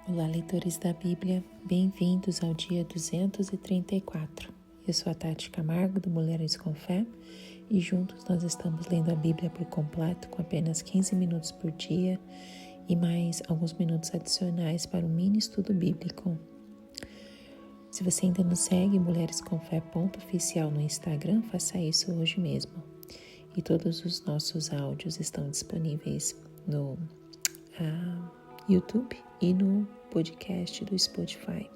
Olá, leitores da Bíblia, bem-vindos ao dia 234. Eu sou a Tati Camargo, do Mulheres com Fé, e juntos nós estamos lendo a Bíblia por completo, com apenas 15 minutos por dia e mais alguns minutos adicionais para o mini estudo bíblico. Se você ainda não segue Mulheres com Fé _oficial no Instagram, faça isso hoje mesmo. E todos os nossos áudios estão disponíveis no YouTube e no podcast do Spotify.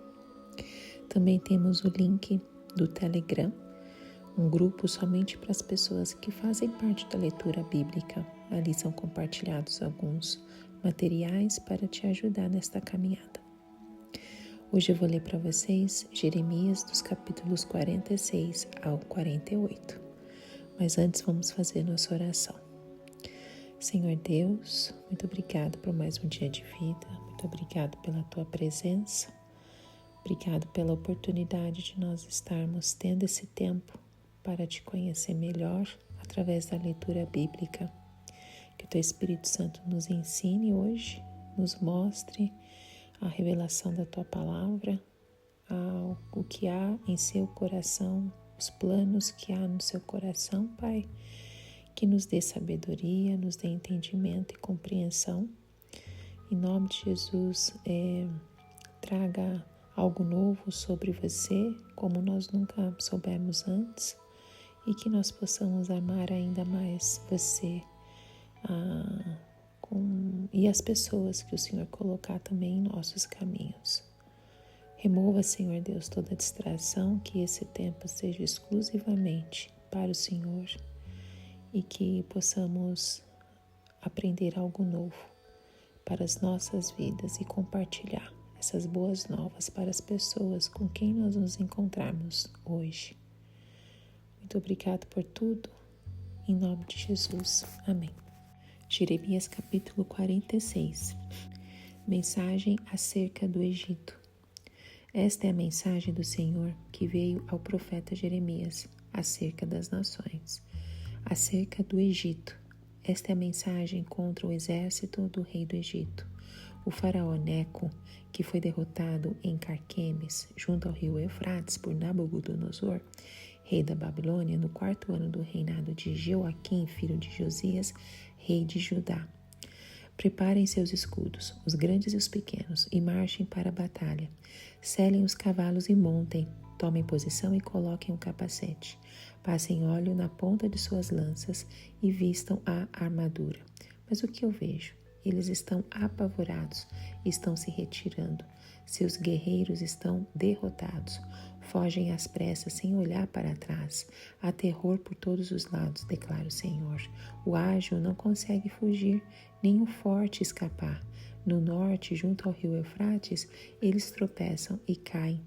Também temos o link do Telegram, um grupo somente para as pessoas que fazem parte da leitura bíblica. Ali são compartilhados alguns materiais para te ajudar nesta caminhada. Hoje eu vou ler para vocês Jeremias dos capítulos 46 ao 48. Mas antes vamos fazer nossa oração. Senhor Deus, muito obrigado por mais um dia de vida, muito obrigado pela Tua presença, obrigado pela oportunidade de nós estarmos tendo esse tempo para Te conhecer melhor através da leitura bíblica. Que o Teu Espírito Santo nos ensine hoje, nos mostre a revelação da Tua Palavra, o que há em Seu coração, os planos que há no Seu coração, Pai. Que nos dê sabedoria, nos dê entendimento e compreensão. Em nome de Jesus, traga algo novo sobre você, como nós nunca soubemos antes, e que nós possamos amar ainda mais você e as pessoas que o Senhor colocar também em nossos caminhos. Remova, Senhor Deus, toda distração, que esse tempo seja exclusivamente para o Senhor, e que possamos aprender algo novo para as nossas vidas e compartilhar essas boas novas para as pessoas com quem nós nos encontrarmos hoje. Muito obrigado por tudo, em nome de Jesus. Amém. Jeremias capítulo 46. Mensagem acerca do Egito. Esta é a mensagem do Senhor que veio ao profeta Jeremias acerca das nações. Acerca do Egito. Esta é a mensagem contra o exército do rei do Egito. O faraó Neco, que foi derrotado em Carquemes, junto ao rio Eufrates, por Nabucodonosor, rei da Babilônia, no 4º ano do reinado de Joaquim, filho de Josias, rei de Judá. Preparem seus escudos, os grandes e os pequenos, e marchem para a batalha. Selem os cavalos e montem. Tomem posição e coloquem o capacete. Passem óleo na ponta de suas lanças e vistam a armadura. Mas o que eu vejo? Eles estão apavorados, estão se retirando. Seus guerreiros estão derrotados. Fogem às pressas sem olhar para trás. Há terror por todos os lados, declara o Senhor. O ágil não consegue fugir, nem o forte escapar. No norte, junto ao rio Eufrates, eles tropeçam e caem.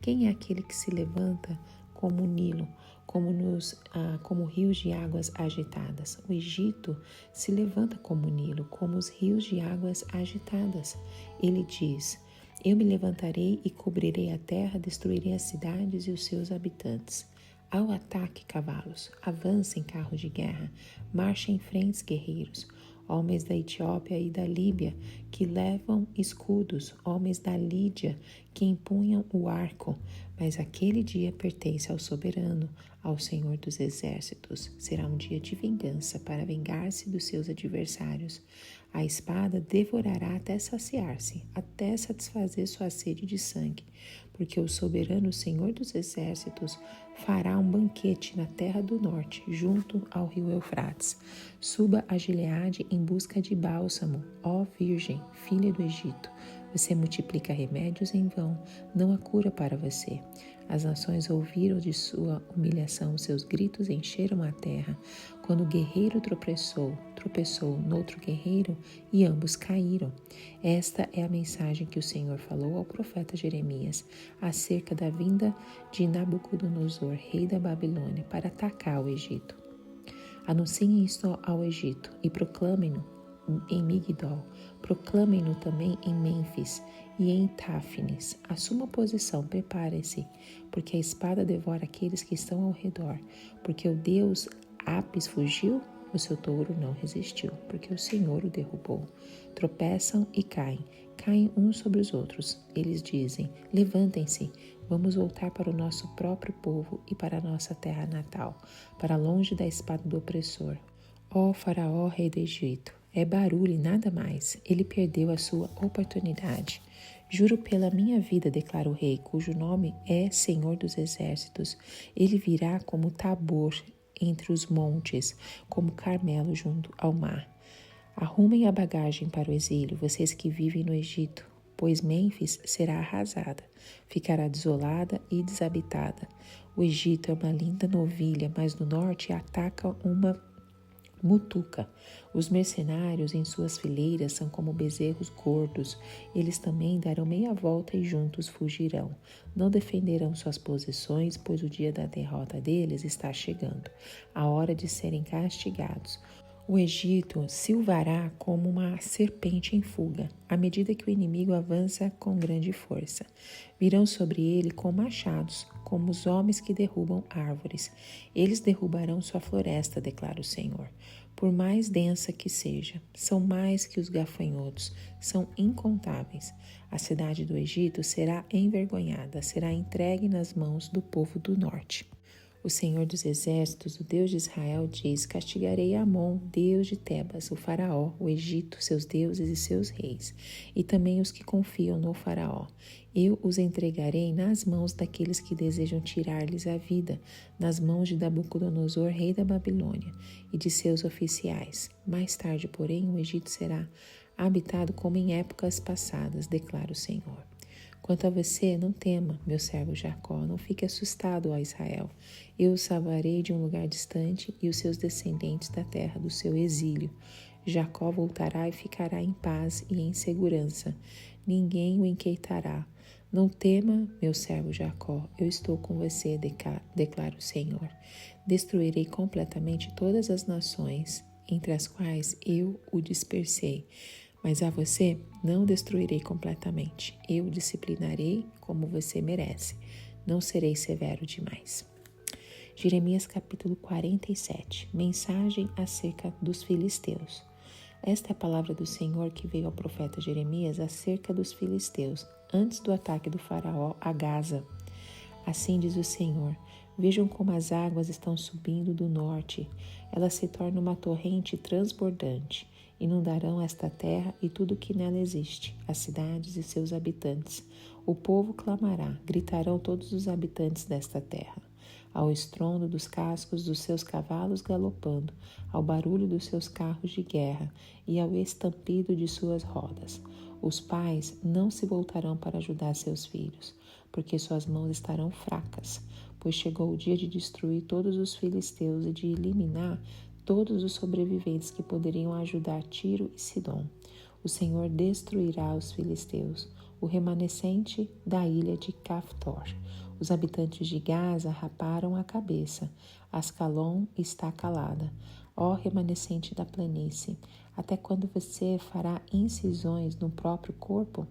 Quem é aquele que se levanta como o Nilo, como rios de águas agitadas? O Egito se levanta como o Nilo, como os rios de águas agitadas. Ele diz: eu me levantarei e cobrirei a terra, destruirei as cidades e os seus habitantes. Ao ataque, cavalos, avancem carros de guerra, marchem em frente, guerreiros. Homens da Etiópia e da Líbia que levam escudos, homens da Lídia que empunham o arco. Mas aquele dia pertence ao soberano, ao Senhor dos exércitos. Será um dia de vingança para vingar-se dos seus adversários. A espada devorará até saciar-se, até satisfazer sua sede de sangue, porque o soberano Senhor dos exércitos fará um banquete na terra do norte, junto ao rio Eufrates. Suba a Gileade em busca de bálsamo, ó Virgem, filha do Egito. Você multiplica remédios em vão, não há cura para você. As nações ouviram de sua humilhação, seus gritos encheram a terra. Quando o guerreiro tropeçou noutro guerreiro e ambos caíram. Esta é a mensagem que o Senhor falou ao profeta Jeremias acerca da vinda de Nabucodonosor, rei da Babilônia, para atacar o Egito. Anunciem isto ao Egito e proclamem-no em Migdol. Proclamem-no também em Mênfis e em Táfnis. Assuma posição, prepare-se, porque a espada devora aqueles que estão ao redor. Porque o Deus Apis fugiu, O seu touro não resistiu, porque o Senhor o derrubou. Tropeçam e caem uns sobre os outros. Eles dizem: levantem-se, vamos voltar para o nosso próprio povo e para a nossa terra natal, para longe da espada do opressor. Ó Faraó, rei do Egito, é barulho e nada mais. Ele perdeu a sua oportunidade. Juro pela minha vida, declara o rei, cujo nome é Senhor dos Exércitos. Ele virá como Tabor entre os montes, como Carmelo junto ao mar. Arrumem a bagagem para o exílio, vocês que vivem no Egito, pois Mênfis será arrasada, ficará desolada e desabitada. O Egito é uma linda novilha, mas no norte ataca uma mutuca. Os mercenários em suas fileiras são como bezerros gordos. Eles também darão meia volta e juntos fugirão. Não defenderão suas posições, pois o dia da derrota deles está chegando, a hora de serem castigados. O Egito silvará como uma serpente em fuga, à medida que o inimigo avança com grande força. Virão sobre ele com machados, como os homens que derrubam árvores. Eles derrubarão sua floresta, declara o Senhor. Por mais densa que seja, são mais que os gafanhotos, são incontáveis. A cidade do Egito será envergonhada, será entregue nas mãos do povo do norte. O Senhor dos Exércitos, o Deus de Israel, diz: castigarei Amon, Deus de Tebas, o Faraó, o Egito, seus deuses e seus reis, e também os que confiam no Faraó. Eu os entregarei nas mãos daqueles que desejam tirar-lhes a vida, nas mãos de Nabucodonosor, rei da Babilônia, e de seus oficiais. Mais tarde, porém, o Egito será habitado como em épocas passadas, declara o Senhor. Quanto a você, não tema, meu servo Jacó, não fique assustado, ó Israel. Eu o salvarei de um lugar distante e os seus descendentes da terra do seu exílio. Jacó voltará e ficará em paz e em segurança. Ninguém o inquietará. Não tema, meu servo Jacó, eu estou com você, declara o Senhor. Destruirei completamente todas as nações, entre as quais eu o dispersei. Mas a você não destruirei completamente. Eu o disciplinarei como você merece. Não serei severo demais. Jeremias capítulo 47. Mensagem acerca dos filisteus. Esta é a palavra do Senhor que veio ao profeta Jeremias acerca dos filisteus, antes do ataque do faraó a Gaza. Assim diz o Senhor: vejam como as águas estão subindo do norte. Elas se tornam uma torrente transbordante. Inundarão esta terra e tudo o que nela existe, as cidades e seus habitantes. O povo clamará, gritarão todos os habitantes desta terra. Ao estrondo dos cascos dos seus cavalos galopando, ao barulho dos seus carros de guerra e ao estampido de suas rodas. Os pais não se voltarão para ajudar seus filhos, porque suas mãos estarão fracas, pois chegou o dia de destruir todos os filisteus e de eliminar todos os sobreviventes que poderiam ajudar Tiro e Sidom. O Senhor destruirá os filisteus, o remanescente da ilha de Caftor. Os habitantes de Gaza raparam a cabeça. Ascalon está calada. Ó remanescente da planície, até quando você fará incisões no próprio corpo?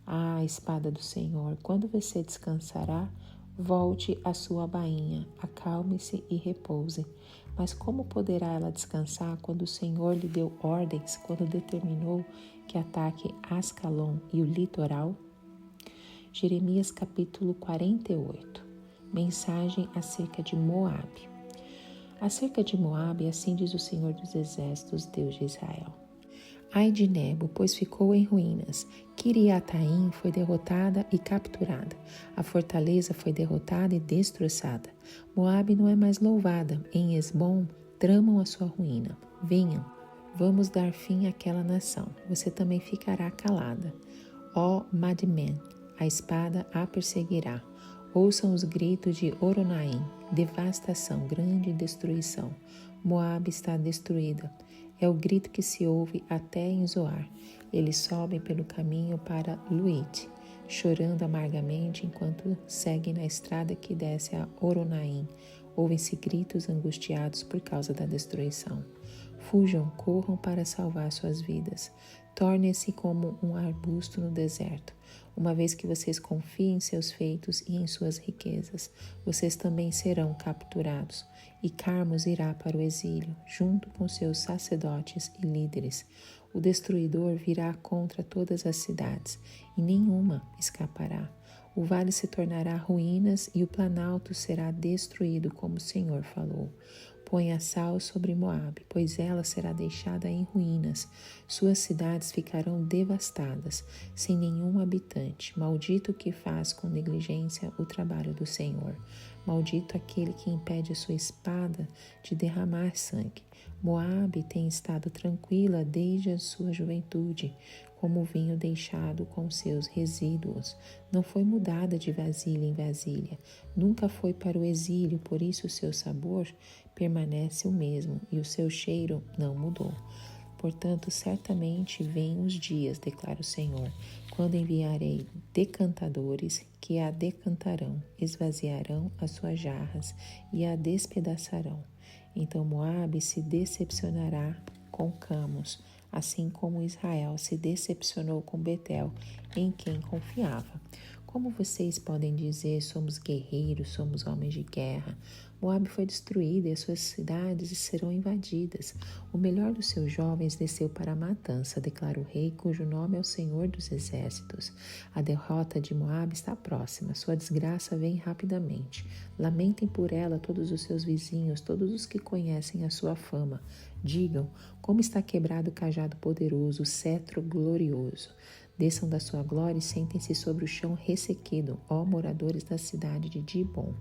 Ah, espada do Senhor, quando você descansará? Volte à sua bainha, acalme-se e repouse. Mas como poderá ela descansar quando o Senhor lhe deu ordens, quando determinou que ataque Ascalon e o litoral? Jeremias capítulo 48. Mensagem acerca de Moabe. Acerca de Moabe, assim diz o Senhor dos Exércitos, Deus de Israel: ai de Nebo, pois ficou em ruínas. Quiriataim foi derrotada e capturada. A fortaleza foi derrotada e destroçada. Moabe não é mais louvada. Em Esbom tramam a sua ruína. Venham, vamos dar fim àquela nação. Você também ficará calada. Ó Madmen, a espada a perseguirá. Ouçam os gritos de Oronaim. Devastação, grande destruição. Moabe está destruída. É o grito que se ouve até em Zoar. Eles sobem pelo caminho para Luite, chorando amargamente enquanto seguem na estrada que desce a Oronaim. Ouvem-se gritos angustiados por causa da destruição. Fujam, corram para salvar suas vidas. Tornem-se como um arbusto no deserto. Uma vez que vocês confiem em seus feitos e em suas riquezas, vocês também serão capturados. E Carmos irá para o exílio, junto com seus sacerdotes e líderes. O destruidor virá contra todas as cidades, e nenhuma escapará. O vale se tornará ruínas e o planalto será destruído, como o Senhor falou. Ponha sal sobre Moabe, pois ela será deixada em ruínas. Suas cidades ficarão devastadas, sem nenhum habitante. Maldito o que faz com negligência o trabalho do Senhor. Maldito aquele que impede a sua espada de derramar sangue. Moabe tem estado tranquila desde a sua juventude, como vinho deixado com seus resíduos. Não foi mudada de vasilha em vasilha. Nunca foi para o exílio, por isso o seu sabor permanece o mesmo e o seu cheiro não mudou. Portanto, certamente vêm os dias, declara o Senhor, quando enviarei decantadores que a decantarão, esvaziarão as suas jarras e a despedaçarão. Então Moabe se decepcionará com Camos, assim como Israel se decepcionou com Betel, em quem confiava. Como vocês podem dizer, somos guerreiros, somos homens de guerra? Moabe foi destruída e as suas cidades serão invadidas. O melhor dos seus jovens desceu para a matança, declara o rei, cujo nome é o Senhor dos Exércitos. A derrota de Moabe está próxima, sua desgraça vem rapidamente. Lamentem por ela todos os seus vizinhos, todos os que conhecem a sua fama. Digam, como está quebrado o cajado poderoso, o cetro glorioso. Desçam da sua glória e sentem-se sobre o chão ressequido, ó moradores da cidade de Dibon,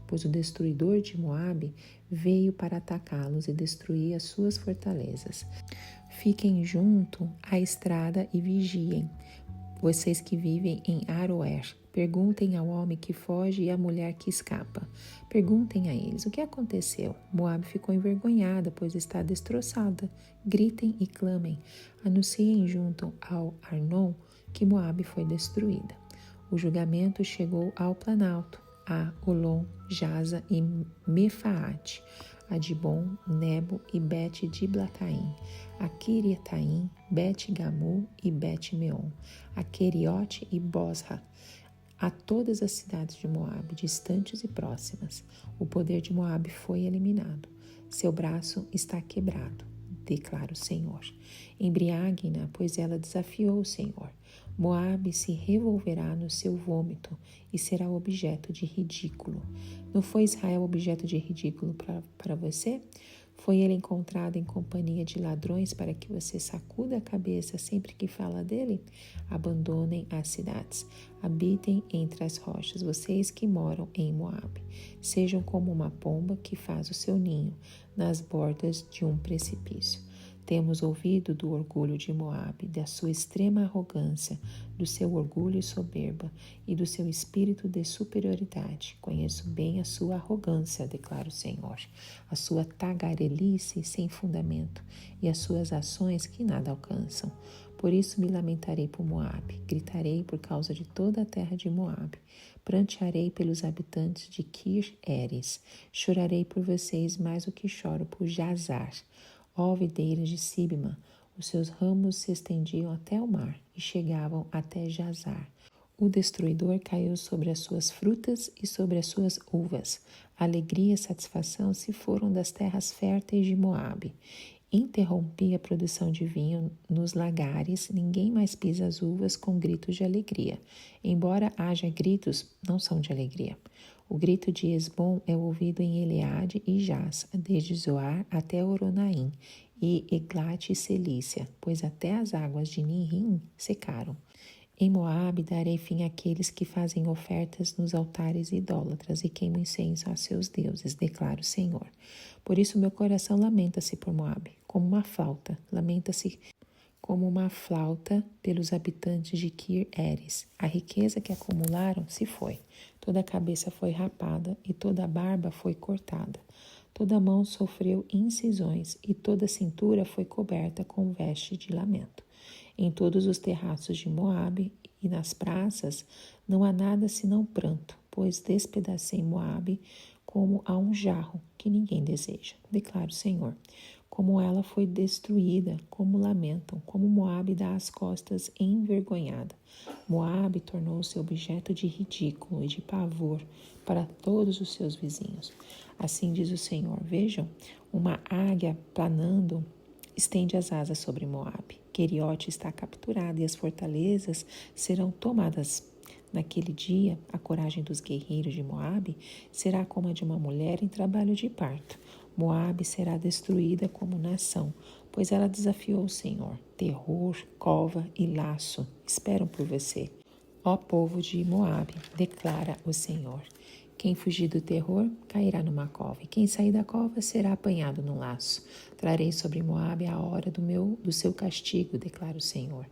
pois o destruidor de Moabe veio para atacá-los e destruir as suas fortalezas. Fiquem junto à estrada e vigiem, vocês que vivem em Aroer. Perguntem ao homem que foge e à mulher que escapa. Perguntem a eles o que aconteceu. Moabe ficou envergonhada, pois está destroçada. Gritem e clamem. Anunciem junto ao Arnon que Moabe foi destruída. O julgamento chegou ao planalto, a Olom, Jaza e Mefaate, a Dibon, Nebo e Bet-Diblataim, a Kiriataim, Bet-Gamu e Bet-Meon, a Queriote e Bosra, a todas as cidades de Moabe, distantes e próximas. O poder de Moabe foi eliminado. Seu braço está quebrado, declara o Senhor. Embriaguem-na, pois ela desafiou o Senhor. Moabe se revolverá no seu vômito e será objeto de ridículo. Não foi Israel objeto de ridículo para você? Foi ele encontrado em companhia de ladrões para que você sacuda a cabeça sempre que fala dele? Abandonem as cidades. Habitem entre as rochas, vocês que moram em Moabe. Sejam como uma pomba que faz o seu ninho nas bordas de um precipício. Temos ouvido do orgulho de Moabe, da sua extrema arrogância, do seu orgulho e soberba e do seu espírito de superioridade. Conheço bem a sua arrogância, declara o Senhor, a sua tagarelice sem fundamento e as suas ações que nada alcançam. Por isso me lamentarei por Moabe, gritarei por causa de toda a terra de Moabe. Prantearei pelos habitantes de Kir-Eres, chorarei por vocês mais do que choro por Jazar. Ó videiras de Sibma, os seus ramos se estendiam até o mar e chegavam até Jazar. O destruidor caiu sobre as suas frutas e sobre as suas uvas. A alegria e satisfação se foram das terras férteis de Moabe. Interrompi a produção de vinho nos lagares, ninguém mais pisa as uvas com gritos de alegria. Embora haja gritos, não são de alegria. O grito de Esbom é ouvido em Eleade e Jaz, desde Zoar até Oronaim, e Eglat e Celícia, pois até as águas de Ninrim secaram. Em Moabe darei fim àqueles que fazem ofertas nos altares idólatras e queimam incenso a seus deuses, declara o Senhor. Por isso meu coração lamenta-se por Moabe, como uma flauta, lamenta-se como uma flauta pelos habitantes de Kir-Eres. A riqueza que acumularam se foi. Toda a cabeça foi rapada e toda a barba foi cortada. Toda a mão sofreu incisões e toda a cintura foi coberta com veste de lamento. Em todos os terraços de Moabe e nas praças não há nada senão pranto, pois despedacei Moabe como a um jarro que ninguém deseja, declara o Senhor. como ela foi destruída, como lamentam, como Moabe dá as costas envergonhada. Moabe tornou-se objeto de ridículo e de pavor para todos os seus vizinhos. Assim diz o Senhor: vejam, uma águia planando estende as asas sobre Moabe. Queriote está capturada e as fortalezas serão tomadas. Naquele dia, a coragem dos guerreiros de Moabe será como a de uma mulher em trabalho de parto. Moabe será destruída como nação, pois ela desafiou o Senhor. Terror, cova e laço esperam por você. Ó povo de Moabe, declara o Senhor. Quem fugir do terror cairá numa cova, e quem sair da cova será apanhado num laço. Trarei sobre Moabe a hora do seu castigo, declara o Senhor.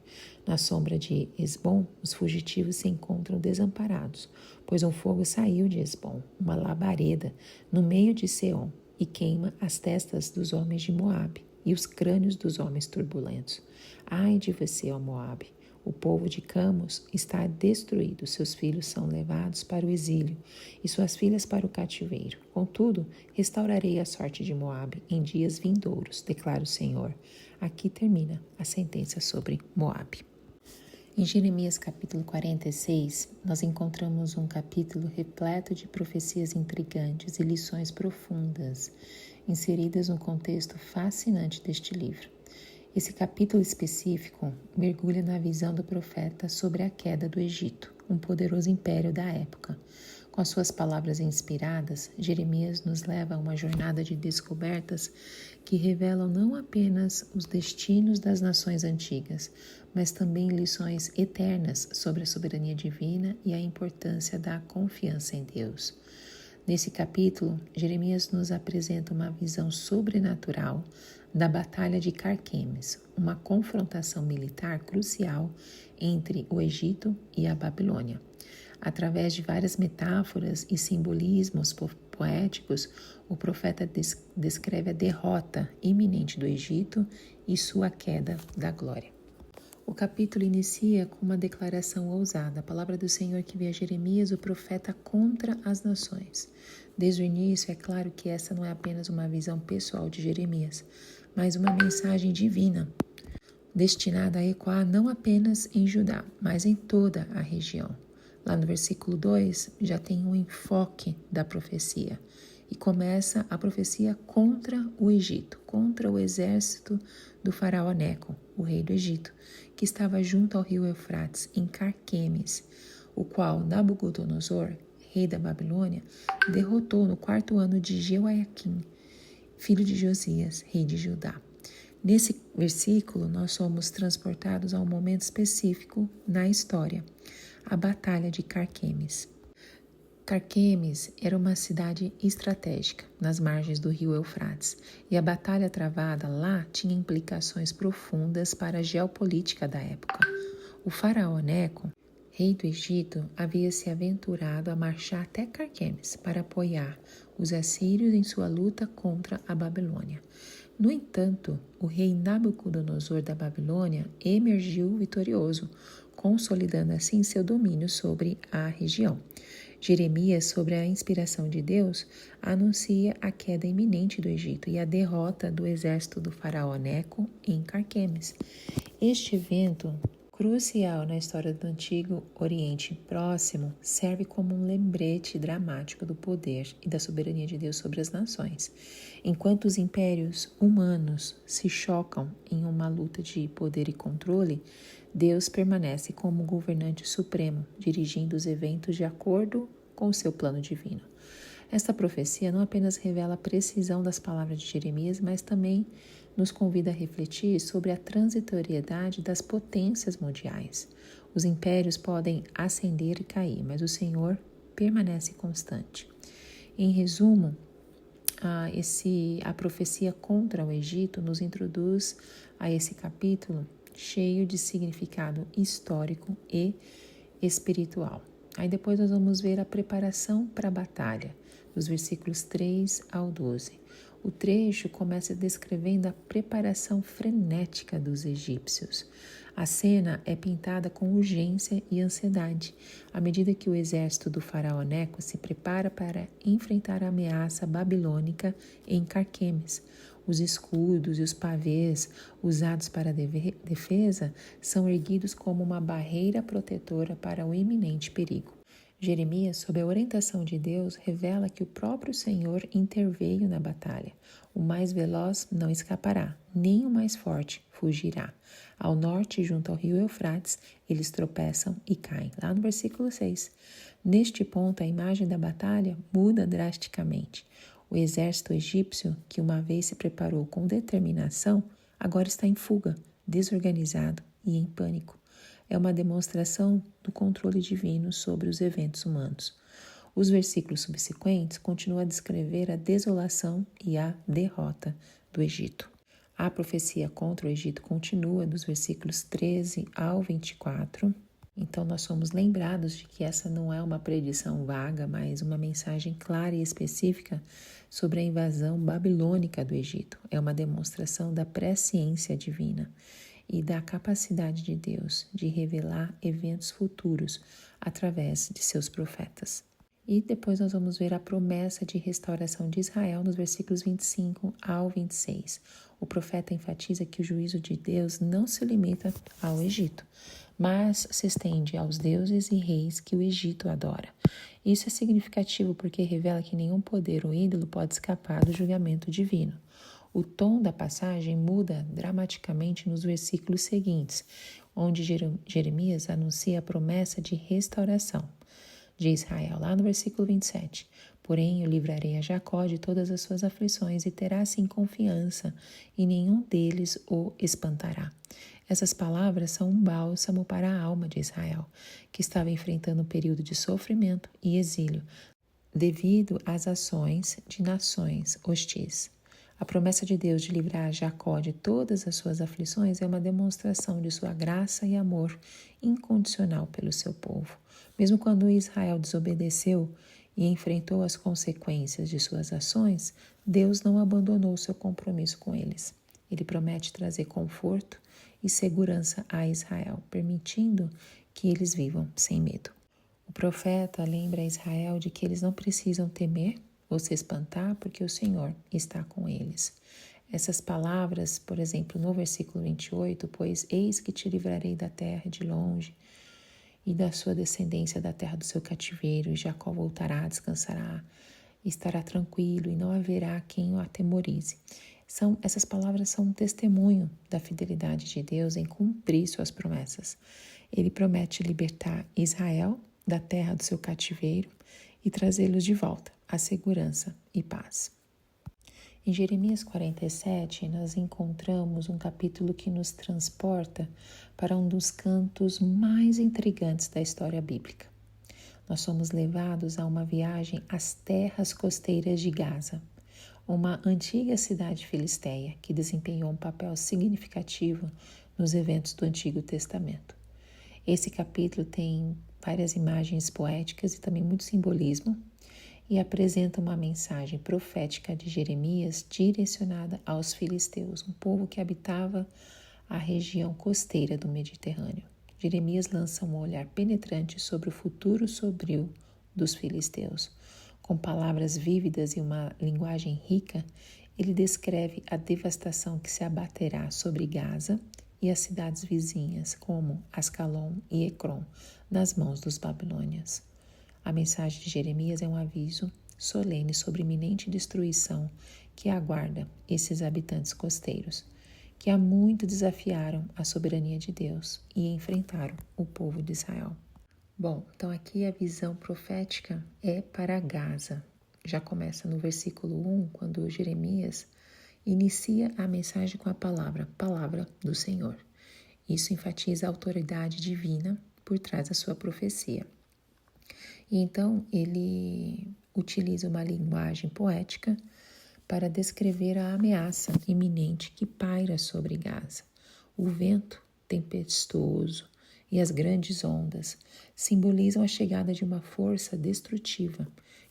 Na sombra de Esbom, os fugitivos se encontram desamparados, pois um fogo saiu de Esbom, uma labareda, no meio de Seom, e queima as testas dos homens de Moabe e os crânios dos homens turbulentos. Ai de você, ó Moabe! O povo de Camos está destruído, seus filhos são levados para o exílio e suas filhas para o cativeiro. Contudo, restaurarei a sorte de Moabe em dias vindouros, declara o Senhor. Aqui termina a sentença sobre Moabe. Em Jeremias capítulo 46, nós encontramos um capítulo repleto de profecias intrigantes e lições profundas, inseridas no contexto fascinante deste livro. Esse capítulo específico mergulha na visão do profeta sobre a queda do Egito, um poderoso império da época. Com as suas palavras inspiradas, Jeremias nos leva a uma jornada de descobertas que revelam não apenas os destinos das nações antigas, mas também lições eternas sobre a soberania divina e a importância da confiança em Deus. Nesse capítulo, Jeremias nos apresenta uma visão sobrenatural da Batalha de Carquemes, uma confrontação militar crucial entre o Egito e a Babilônia. Através de várias metáforas e simbolismos poéticos, o profeta descreve a derrota iminente do Egito e sua queda da glória. O capítulo inicia com uma declaração ousada, a palavra do Senhor que vê a Jeremias, o profeta, contra as nações. Desde o início, é claro que essa não é apenas uma visão pessoal de Jeremias, mas uma mensagem divina, destinada a ecoar não apenas em Judá, mas em toda a região. Lá no versículo 2, já tem um enfoque da profecia. E começa a profecia contra o Egito, contra o exército do faraó Neco, o rei do Egito, que estava junto ao rio Eufrates, em Carquemes, o qual Nabucodonosor, rei da Babilônia, derrotou no 4º ano de Jeoaquim, filho de Josias, rei de Judá. Nesse versículo, nós somos transportados a um momento específico na história, a Batalha de Carquemes. Carquemes era uma cidade estratégica nas margens do rio Eufrates, e a batalha travada lá tinha implicações profundas para a geopolítica da época. O faraó Neco, rei do Egito, havia se aventurado a marchar até Carquemes para apoiar os assírios em sua luta contra a Babilônia. No entanto, o rei Nabucodonosor da Babilônia emergiu vitorioso, consolidando assim seu domínio sobre a região. Jeremias, sobre a inspiração de Deus, anuncia a queda iminente do Egito e a derrota do exército do faraó Neco em Carquemes. Este evento, crucial na história do Antigo Oriente Próximo, serve como um lembrete dramático do poder e da soberania de Deus sobre as nações. Enquanto os impérios humanos se chocam em uma luta de poder e controle, Deus permanece como governante supremo, dirigindo os eventos de acordo com o seu plano divino. Esta profecia não apenas revela a precisão das palavras de Jeremias, mas também nos convida a refletir sobre a transitoriedade das potências mundiais. Os impérios podem ascender e cair, mas o Senhor permanece constante. Em resumo, a profecia contra o Egito nos introduz a esse capítulo cheio de significado histórico e espiritual. Aí depois nós vamos ver a preparação para a batalha, dos versículos 3 ao 12. O trecho começa descrevendo a preparação frenética dos egípcios. A cena é pintada com urgência e ansiedade, à medida que o exército do faraó Neco se prepara para enfrentar a ameaça babilônica em Carquemes. Os escudos e os pavês usados para a defesa são erguidos como uma barreira protetora para o iminente perigo. Jeremias, sob a orientação de Deus, revela que o próprio Senhor interveio na batalha. O mais veloz não escapará, nem o mais forte fugirá. Ao norte, junto ao rio Eufrates, eles tropeçam e caem. Lá no versículo 6. Neste ponto, a imagem da batalha muda drasticamente. O exército egípcio, que uma vez se preparou com determinação, agora está em fuga, desorganizado e em pânico. É uma demonstração do controle divino sobre os eventos humanos. Os versículos subsequentes continuam a descrever a desolação e a derrota do Egito. A profecia contra o Egito continua dos versículos 13 ao 24. Então nós somos lembrados de que essa não é uma predição vaga, mas uma mensagem clara e específica sobre a invasão babilônica do Egito. É uma demonstração da presciência divina e da capacidade de Deus de revelar eventos futuros através de seus profetas. E depois nós vamos ver a promessa de restauração de Israel nos versículos 25 ao 26. O profeta enfatiza que o juízo de Deus não se limita ao Egito, mas se estende aos deuses e reis que o Egito adora. Isso é significativo porque revela que nenhum poder ou ídolo pode escapar do julgamento divino. O tom da passagem muda dramaticamente nos versículos seguintes, onde Jeremias anuncia a promessa de restauração de Israel. Lá no versículo 27, porém eu livrarei a Jacó de todas as suas aflições e terá assim confiança e nenhum deles o espantará. Essas palavras são um bálsamo para a alma de Israel, que estava enfrentando um período de sofrimento e exílio devido às ações de nações hostis. A promessa de Deus de livrar Jacó de todas as suas aflições é uma demonstração de sua graça e amor incondicional pelo seu povo. Mesmo quando Israel desobedeceu e enfrentou as consequências de suas ações, Deus não abandonou seu compromisso com eles. Ele promete trazer conforto e segurança a Israel, permitindo que eles vivam sem medo. O profeta lembra a Israel de que eles não precisam temer ou se espantar, porque o Senhor está com eles. Essas palavras, por exemplo, no versículo 28, pois eis que te livrarei da terra de longe e da sua descendência da terra do seu cativeiro, e Jacó voltará, descansará, estará tranquilo e não haverá quem o atemorize. Essas palavras são um testemunho da fidelidade de Deus em cumprir suas promessas. Ele promete libertar Israel da terra do seu cativeiro e trazê-los de volta à segurança e paz. Em Jeremias 47, nós encontramos um capítulo que nos transporta para um dos cantos mais intrigantes da história bíblica. Nós somos levados a uma viagem às terras costeiras de Gaza, uma antiga cidade filisteia que desempenhou um papel significativo nos eventos do Antigo Testamento. Esse capítulo tem várias imagens poéticas e também muito simbolismo, e apresenta uma mensagem profética de Jeremias direcionada aos filisteus, um povo que habitava a região costeira do Mediterrâneo. Jeremias lança um olhar penetrante sobre o futuro sombrio dos filisteus. Com palavras vívidas e uma linguagem rica, ele descreve a devastação que se abaterá sobre Gaza e as cidades vizinhas, como Ascalon e Ecrom, nas mãos dos babilônios. A mensagem de Jeremias é um aviso solene sobre iminente destruição que aguarda esses habitantes costeiros, que há muito desafiaram a soberania de Deus e enfrentaram o povo de Israel. Bom, então aqui a visão profética é para Gaza. Já começa no versículo 1, quando Jeremias inicia a mensagem com a palavra do Senhor. Isso enfatiza a autoridade divina por trás da sua profecia. E então ele utiliza uma linguagem poética para descrever a ameaça iminente que paira sobre Gaza. O vento tempestuoso e as grandes ondas simbolizam a chegada de uma força destrutiva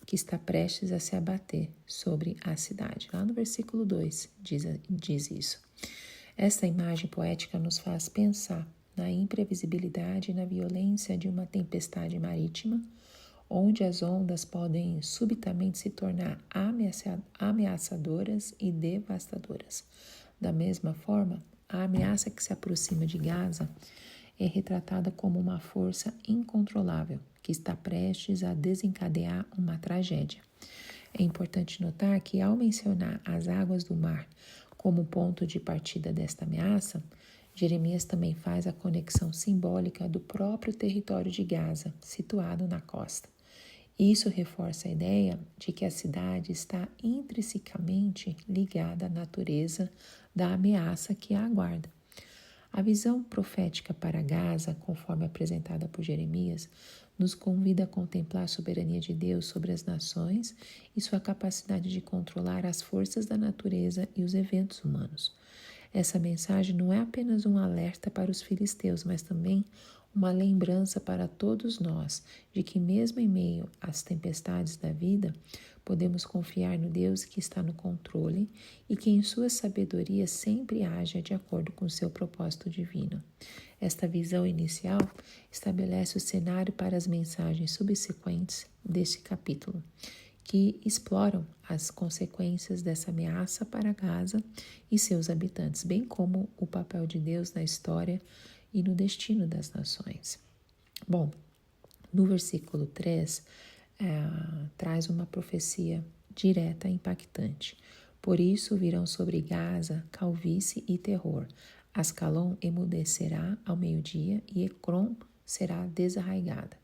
que está prestes a se abater sobre a cidade. Lá no versículo 2 diz isso. Esta imagem poética nos faz pensar na imprevisibilidade e na violência de uma tempestade marítima onde as ondas podem subitamente se tornar ameaçadoras e devastadoras. Da mesma forma, a ameaça que se aproxima de Gaza é retratada como uma força incontrolável que está prestes a desencadear uma tragédia. É importante notar que, ao mencionar as águas do mar como ponto de partida desta ameaça, Jeremias também faz a conexão simbólica do próprio território de Gaza, situado na costa. Isso reforça a ideia de que a cidade está intrinsecamente ligada à natureza da ameaça que a aguarda. A visão profética para Gaza, conforme apresentada por Jeremias, nos convida a contemplar a soberania de Deus sobre as nações e sua capacidade de controlar as forças da natureza e os eventos humanos. Essa mensagem não é apenas um alerta para os filisteus, mas também uma lembrança para todos nós de que, mesmo em meio às tempestades da vida, podemos confiar no Deus que está no controle e que, em sua sabedoria, sempre age de acordo com seu propósito divino. Esta visão inicial estabelece o cenário para as mensagens subsequentes deste capítulo, que exploram as consequências dessa ameaça para Gaza e seus habitantes, bem como o papel de Deus na história e no destino das nações. Bom, no versículo 3, traz uma profecia direta e impactante. Por isso virão sobre Gaza calvície e terror. Ascalon emudecerá ao meio-dia e Ecrom será desarraigada.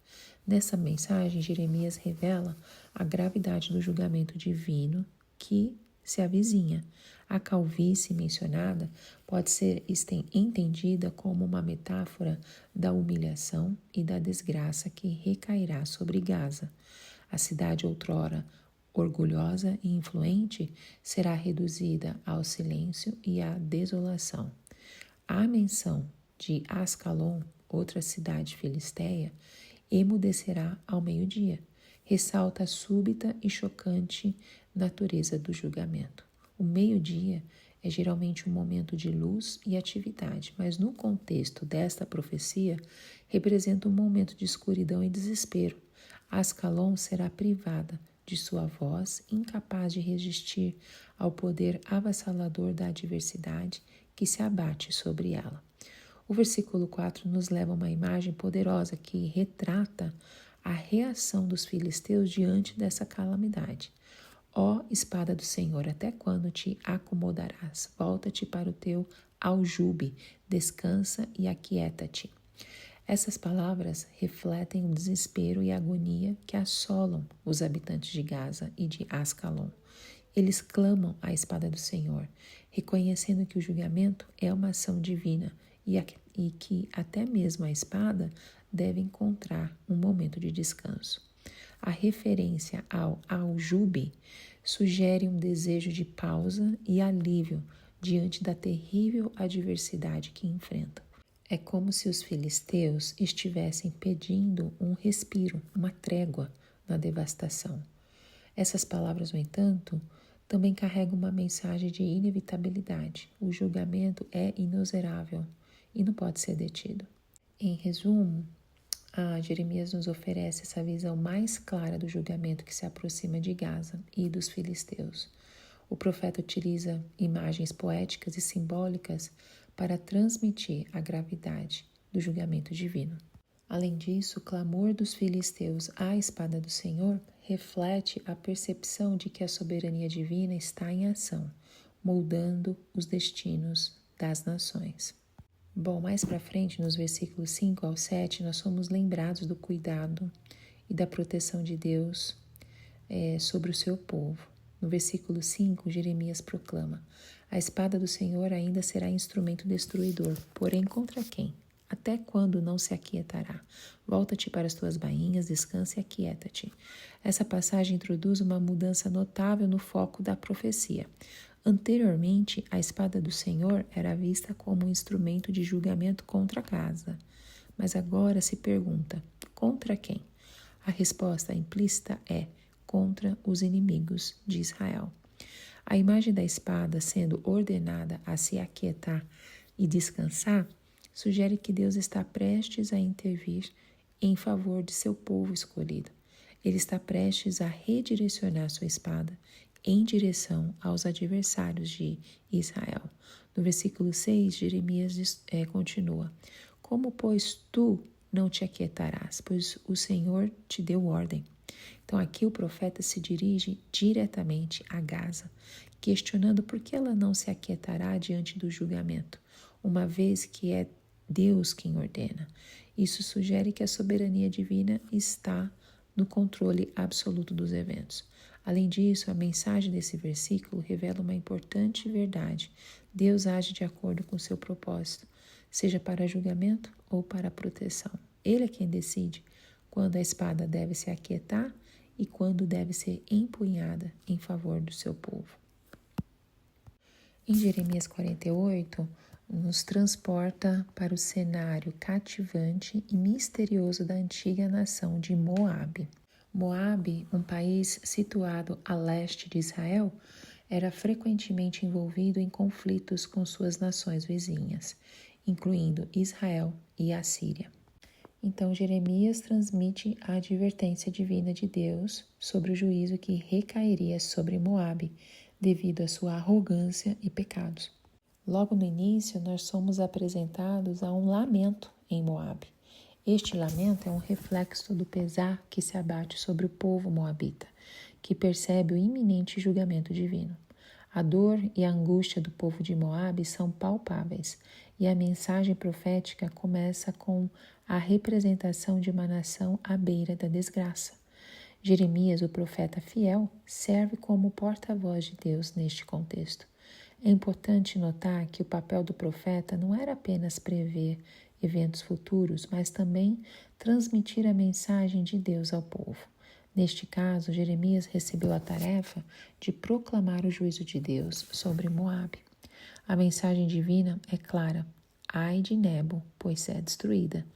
Nessa mensagem, Jeremias revela a gravidade do julgamento divino que se avizinha. A calvície mencionada pode ser entendida como uma metáfora da humilhação e da desgraça que recairá sobre Gaza. A cidade outrora orgulhosa e influente será reduzida ao silêncio e à desolação. A menção de Ascalon, outra cidade filisteia, emudecerá ao meio-dia. Ressalta a súbita e chocante natureza do julgamento. O meio-dia é geralmente um momento de luz e atividade, mas no contexto desta profecia, representa um momento de escuridão e desespero. Ascalon será privada de sua voz, incapaz de resistir ao poder avassalador da adversidade que se abate sobre ela. O versículo 4 nos leva a uma imagem poderosa que retrata a reação dos filisteus diante dessa calamidade. Ó espada do Senhor, até quando te acomodarás? Volta-te para o teu aljube, descansa e aquieta-te. Essas palavras refletem o desespero e a agonia que assolam os habitantes de Gaza e de Ascalon. Eles clamam a espada do Senhor, reconhecendo que o julgamento é uma ação divina e que até mesmo a espada deve encontrar um momento de descanso. A referência ao aljube sugere um desejo de pausa e alívio diante da terrível adversidade que enfrentam. É como se os filisteus estivessem pedindo um respiro, uma trégua na devastação. Essas palavras, no entanto, também carregam uma mensagem de inevitabilidade. O julgamento é inexorável e não pode ser detido. Em resumo, Jeremias nos oferece essa visão mais clara do julgamento que se aproxima de Gaza e dos filisteus. O profeta utiliza imagens poéticas e simbólicas para transmitir a gravidade do julgamento divino. Além disso, o clamor dos filisteus à espada do Senhor reflete a percepção de que a soberania divina está em ação, moldando os destinos das nações. Bom, mais para frente, nos versículos 5 ao 7, nós somos lembrados do cuidado e da proteção de Deus sobre o seu povo. No versículo 5, Jeremias proclama: a espada do Senhor ainda será instrumento destruidor, porém contra quem? Até quando não se aquietará? Volta-te para as tuas bainhas, descansa e aquieta-te. Essa passagem introduz uma mudança notável no foco da profecia. Anteriormente, a espada do Senhor era vista como um instrumento de julgamento contra Gaza. Mas agora se pergunta, contra quem? A resposta implícita é contra os inimigos de Israel. A imagem da espada sendo ordenada a se aquietar e descansar sugere que Deus está prestes a intervir em favor de seu povo escolhido. Ele está prestes a redirecionar sua espada em direção aos adversários de Israel. No versículo 6, Jeremias continua: Como, pois, tu não te aquietarás, pois o Senhor te deu ordem. Então aqui o profeta se dirige diretamente a Gaza, questionando por que ela não se aquietará diante do julgamento, uma vez que é Deus quem ordena. Isso sugere que a soberania divina está no controle absoluto dos eventos. Além disso, a mensagem desse versículo revela uma importante verdade. Deus age de acordo com seu propósito, seja para julgamento ou para proteção. Ele é quem decide quando a espada deve se aquietar e quando deve ser empunhada em favor do seu povo. Em Jeremias 48, nos transporta para o cenário cativante e misterioso da antiga nação de Moabe. Moabe, um país situado a leste de Israel, era frequentemente envolvido em conflitos com suas nações vizinhas, incluindo Israel e a Síria. Então Jeremias transmite a advertência divina de Deus sobre o juízo que recairia sobre Moabe, devido à sua arrogância e pecados. Logo no início, nós somos apresentados a um lamento em Moabe. Este lamento é um reflexo do pesar que se abate sobre o povo moabita, que percebe o iminente julgamento divino. A dor e a angústia do povo de Moabe são palpáveis, e a mensagem profética começa com a representação de uma nação à beira da desgraça. Jeremias, o profeta fiel, serve como porta-voz de Deus neste contexto. É importante notar que o papel do profeta não era apenas prever eventos futuros, mas também transmitir a mensagem de Deus ao povo. Neste caso, Jeremias recebeu a tarefa de proclamar o juízo de Deus sobre Moabe. A mensagem divina é clara: ai de Nebo, pois é destruída.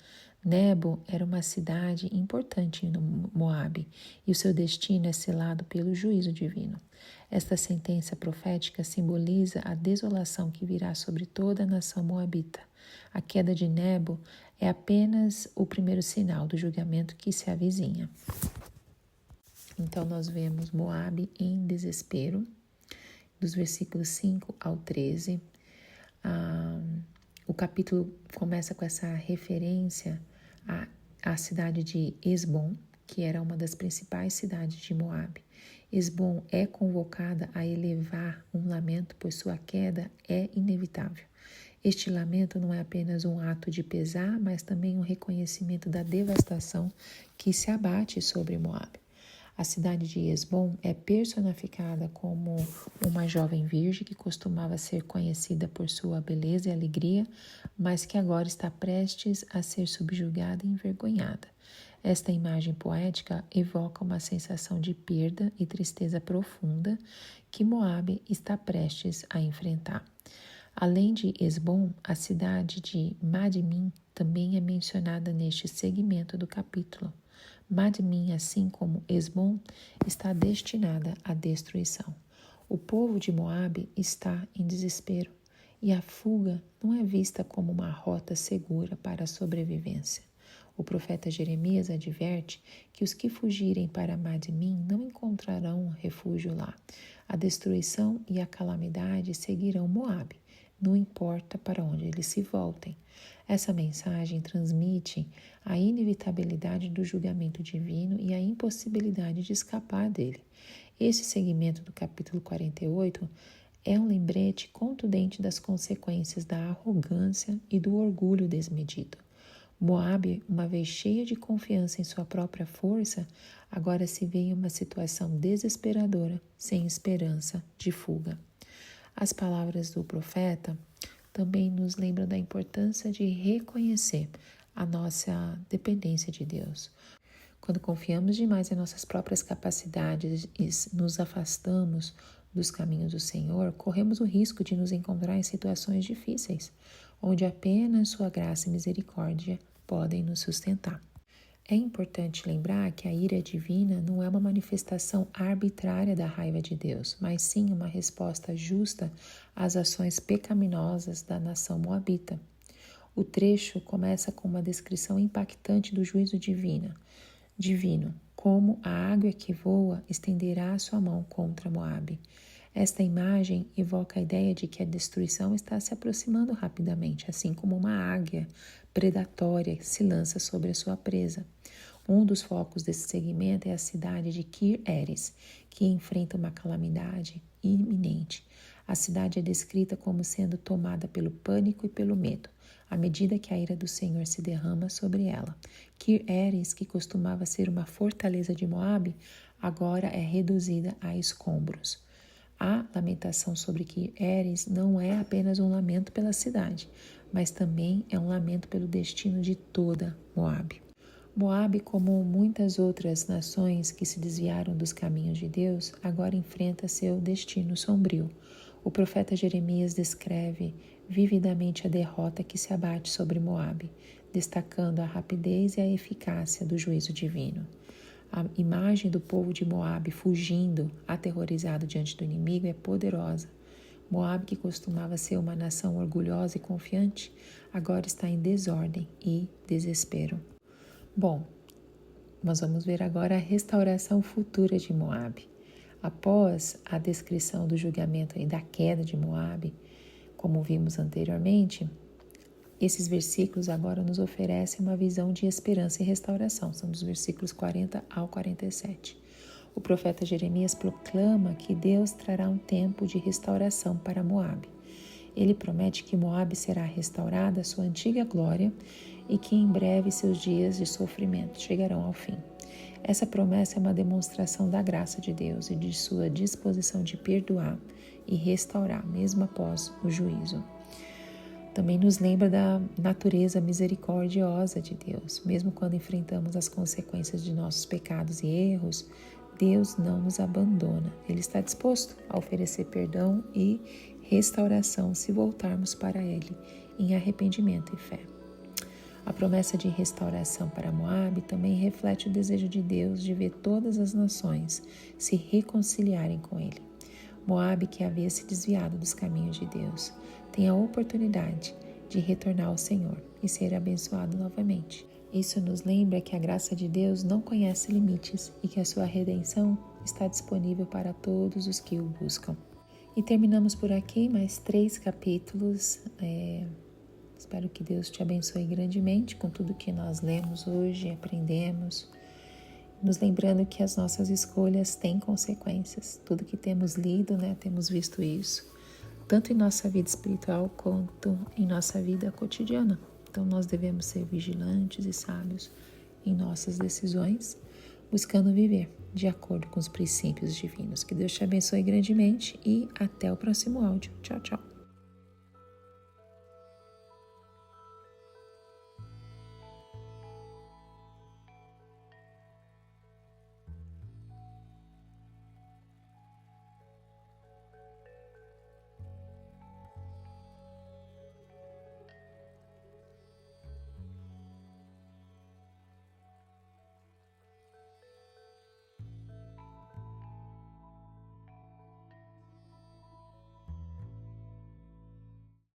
Nebo era uma cidade importante no Moabe e o seu destino é selado pelo juízo divino. Esta sentença profética simboliza a desolação que virá sobre toda a nação moabita. A queda de Nebo é apenas o primeiro sinal do julgamento que se avizinha. Então nós vemos Moabe em desespero, dos versículos 5 ao 13. O capítulo começa com essa referência à cidade de Esbom, que era uma das principais cidades de Moabe. Esbom é convocada a elevar um lamento, pois sua queda é inevitável. Este lamento não é apenas um ato de pesar, mas também um reconhecimento da devastação que se abate sobre Moabe. A cidade de Esbom é personificada como uma jovem virgem que costumava ser conhecida por sua beleza e alegria, mas que agora está prestes a ser subjugada e envergonhada. Esta imagem poética evoca uma sensação de perda e tristeza profunda que Moabe está prestes a enfrentar. Além de Esbom, a cidade de Madmim também é mencionada neste segmento do capítulo. Madmim, assim como Esbom, está destinada à destruição. O povo de Moabe está em desespero e a fuga não é vista como uma rota segura para a sobrevivência. O profeta Jeremias adverte que os que fugirem para Madmim não encontrarão refúgio lá. A destruição e a calamidade seguirão Moabe, não importa para onde eles se voltem. Essa mensagem transmite a inevitabilidade do julgamento divino e a impossibilidade de escapar dele. Esse segmento do capítulo 48 é um lembrete contundente das consequências da arrogância e do orgulho desmedido. Moabe, uma vez cheia de confiança em sua própria força, agora se vê em uma situação desesperadora, sem esperança de fuga. As palavras do profeta também nos lembram da importância de reconhecer a nossa dependência de Deus. Quando confiamos demais em nossas próprias capacidades e nos afastamos dos caminhos do Senhor, corremos o risco de nos encontrar em situações difíceis, onde apenas sua graça e misericórdia podem nos sustentar. É importante lembrar que a ira divina não é uma manifestação arbitrária da raiva de Deus, mas sim uma resposta justa às ações pecaminosas da nação moabita. O trecho começa com uma descrição impactante do juízo divino, como a águia que voa, estenderá a sua mão contra Moabe. Esta imagem evoca a ideia de que a destruição está se aproximando rapidamente, assim como uma águia predatória se lança sobre a sua presa. Um dos focos desse segmento é a cidade de Kir Eres, que enfrenta uma calamidade iminente. A cidade é descrita como sendo tomada pelo pânico e pelo medo, à medida que a ira do Senhor se derrama sobre ela. Kir Eres, que costumava ser uma fortaleza de Moabe, agora é reduzida a escombros. A lamentação sobre Kir Eres não é apenas um lamento pela cidade, mas também é um lamento pelo destino de toda Moabe. Moabe, como muitas outras nações que se desviaram dos caminhos de Deus, agora enfrenta seu destino sombrio. O profeta Jeremias descreve vividamente a derrota que se abate sobre Moabe, destacando a rapidez e a eficácia do juízo divino. A imagem do povo de Moabe fugindo, aterrorizado diante do inimigo, é poderosa. Moabe, que costumava ser uma nação orgulhosa e confiante, agora está em desordem e desespero. Bom, nós vamos ver agora a restauração futura de Moabe. Após a descrição do julgamento e da queda de Moabe, como vimos anteriormente, esses versículos agora nos oferecem uma visão de esperança e restauração. São dos versículos 40 ao 47. O profeta Jeremias proclama que Deus trará um tempo de restauração para Moabe. Ele promete que Moabe será restaurada à sua antiga glória e que em breve seus dias de sofrimento chegarão ao fim. Essa promessa é uma demonstração da graça de Deus e de sua disposição de perdoar e restaurar, mesmo após o juízo. Também nos lembra da natureza misericordiosa de Deus. Mesmo quando enfrentamos as consequências de nossos pecados e erros, Deus não nos abandona. Ele está disposto a oferecer perdão e restauração se voltarmos para Ele em arrependimento e fé. A promessa de restauração para Moabe também reflete o desejo de Deus de ver todas as nações se reconciliarem com Ele. Moabe, que havia se desviado dos caminhos de Deus, tem a oportunidade de retornar ao Senhor e ser abençoado novamente. Isso nos lembra que a graça de Deus não conhece limites e que a sua redenção está disponível para todos os que o buscam. E terminamos por aqui mais 3 capítulos. Espero que Deus te abençoe grandemente com tudo que nós lemos hoje, aprendemos, nos lembrando que as nossas escolhas têm consequências. Tudo que temos lido, temos visto isso, tanto em nossa vida espiritual quanto em nossa vida cotidiana. Então nós devemos ser vigilantes e sábios em nossas decisões, buscando viver de acordo com os princípios divinos. Que Deus te abençoe grandemente e até o próximo áudio. Tchau, tchau.